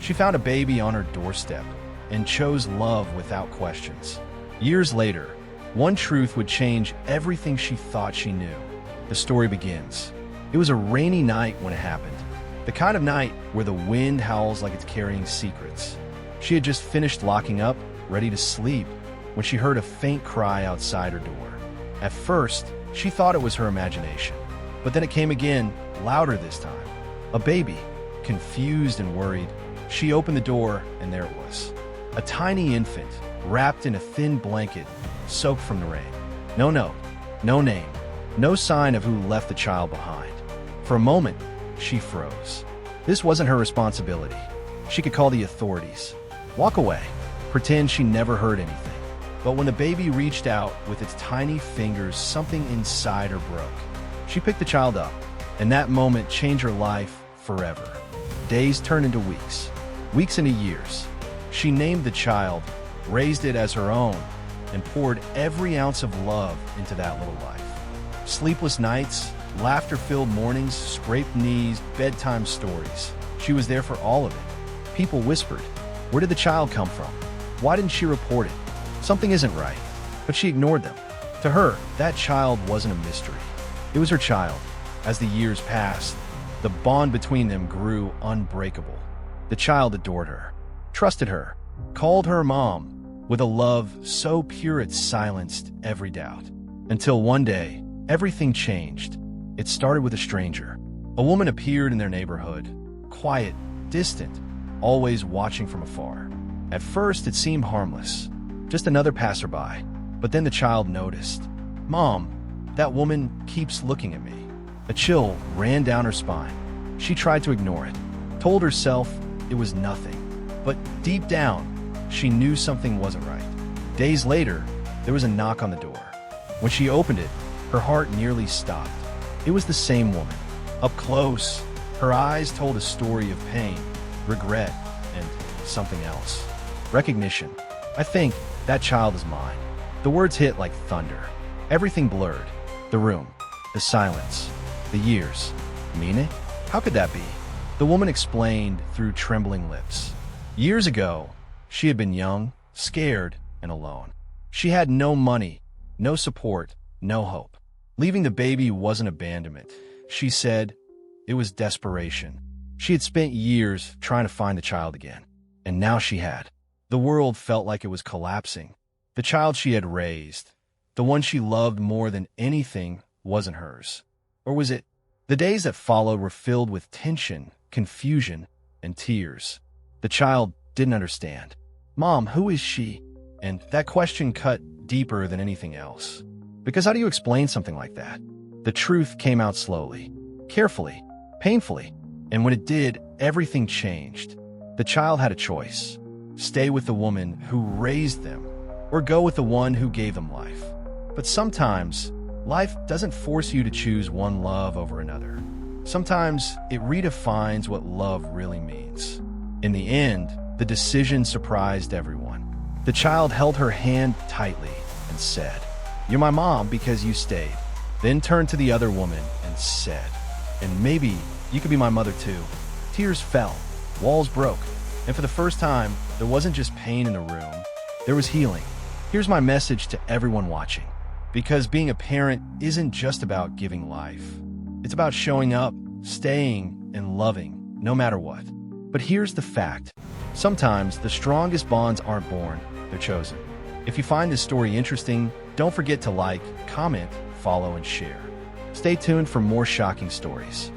She found a baby on her doorstep and chose love without questions. Years later, one truth would change everything she thought she knew. The story begins. It was a rainy night when it happened. The kind of night where the wind howls like it's carrying secrets. She had just finished locking up, ready to sleep, when she heard a faint cry outside her door. At first, she thought it was her imagination. But then it came again, louder this time. A baby. Confused and worried, she opened the door, and there it was. A tiny infant, wrapped in a thin blanket, soaked from the rain. No note, no name, no sign of who left the child behind. For a moment, she froze. This wasn't her responsibility. She could call the authorities, walk away, pretend she never heard anything. But when the baby reached out with its tiny fingers, something inside her broke. She picked the child up, and that moment changed her life forever. Days turned into weeks, weeks into years. She named the child, raised it as her own, and poured every ounce of love into that little life. Sleepless nights, laughter-filled mornings, scraped knees, bedtime stories. She was there for all of it. People whispered, "Where did the child come from? Why didn't she report it? Something isn't right." But she ignored them. To her, that child wasn't a mystery. It was her child. As the years passed, the bond between them grew unbreakable. The child adored her, trusted her, called her mom, with a love so pure it silenced every doubt. Until one day, everything changed. It started with a stranger. A woman appeared in their neighborhood, quiet, distant, always watching from afar. At first, it seemed harmless, just another passerby. But then the child noticed. "Mom, that woman keeps looking at me." A chill ran down her spine. She tried to ignore it, told herself it was nothing. But deep down, she knew something wasn't right. Days later, there was a knock on the door. When she opened it, her heart nearly stopped. It was the same woman. Up close, her eyes told a story of pain, regret, and something else. Recognition. "I think that child is mine." The words hit like thunder. Everything blurred. The room, the silence, the years. "Mean it? How could that be?" The woman explained through trembling lips. Years ago, she had been young, scared, and alone. She had no money, no support, no hope. Leaving the baby wasn't abandonment. She said it was desperation. She had spent years trying to find the child again, and now she had. The world felt like it was collapsing. The child she had raised, the one she loved more than anything, wasn't hers. Or was it? The days that followed were filled with tension, confusion, and tears. The child didn't understand. "Mom, who is she?" And that question cut deeper than anything else. Because how do you explain something like that? The truth came out slowly, carefully, painfully. And when it did, everything changed. The child had a choice. Stay with the woman who raised them, or go with the one who gave them life. But sometimes, life doesn't force you to choose one love over another. Sometimes it redefines what love really means. In the end, the decision surprised everyone. The child held her hand tightly and said, "You're my mom because you stayed." Then turned to the other woman and said, "And maybe you could be my mother too." Tears fell, walls broke, and for the first time, there wasn't just pain in the room, there was healing. Here's my message to everyone watching. Because being a parent isn't just about giving life. It's about showing up, staying, and loving, no matter what. But here's the fact. Sometimes the strongest bonds aren't born, they're chosen. If you find this story interesting, don't forget to like, comment, follow, and share. Stay tuned for more shocking stories.